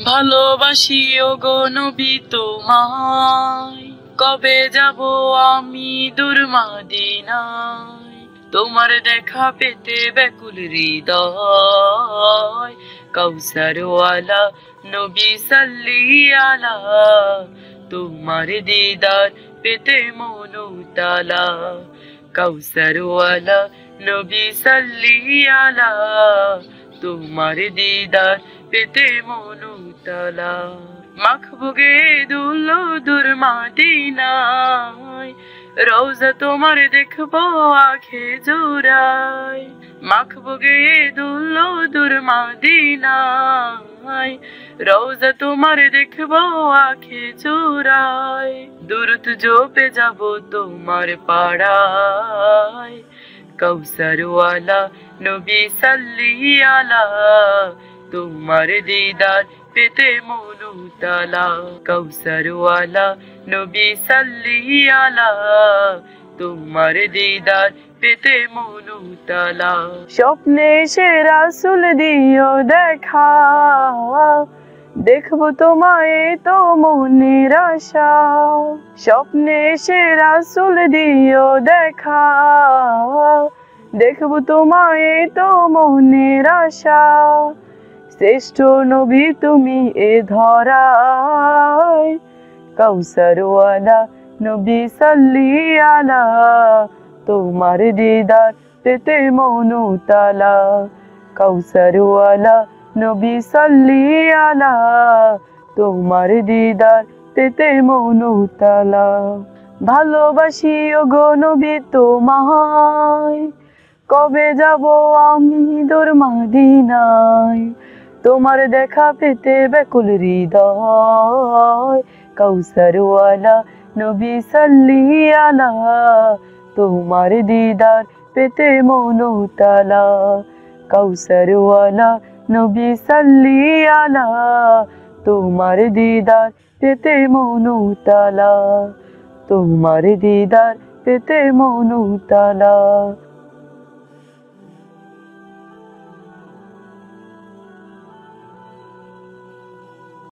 ভালোবাসি ওগো নবী তোমায়, কবে যাব আমি দূর মদিনায়। তোমার দেখা পেতে ব্যাকুল হৃদয়, কাউসারওয়ালা নবী সাল্লি আলা। তোমার দিদার পেতে মন উতালা, কাউসারওয়ালা নবী সাল্লি আলা। তোমার দিদার পেতে মন উতালা। মাখবো গে দুলো দূর মদিনায়, রওজা তোমার দেখবো আঁখে জোড়ায়। মাখবো গে দুলো দূর মদিনায়, রওজা তোমার দেখবো আঁখে জোড়ায়। দুরুদ জপে যাব তোমার পাড়ায়, কাউসারওয়ালা নবী সাল্লি আলা। তোমার দিদার পেতে মন উতালা, কাউসারওয়ালা নবী সাল্লি আলা। তোমার দিদার পেতে মন উতালা। স্বপ্নে সে রাসূল দিও দেখা, দেখবো তোমায় তো মনের আশা। স্বপ্নে সে রাসূল দিও দেখা, দেখবো তোমায় তো মনের আশা। শ্রেষ্ঠ নবী তুমি এ ধরায়, কাউসারওয়ালা নবী সাল্লি আলা। তোমার দিদার পেতে মন উতালা, কাউসারওয়ালা নবী সাল্লি আলা। তোমার দিদার পেতে মন উতালা। ভালোবাসি ওগো নবী তোমায়, কবে যাব আমি দূর মদিনায়। তোমার দেখা পেতে ব্যাকুল হৃদয়, কাউসারওয়ালা নবী সাল্লি আলা। তোমার দিদার পেতে মন উতালা, কাউসারওয়ালা নবী সাল্লি আলা। তোমার দিদার পেতে মন উতালা, তোমার দিদার পেতে মন উতালা।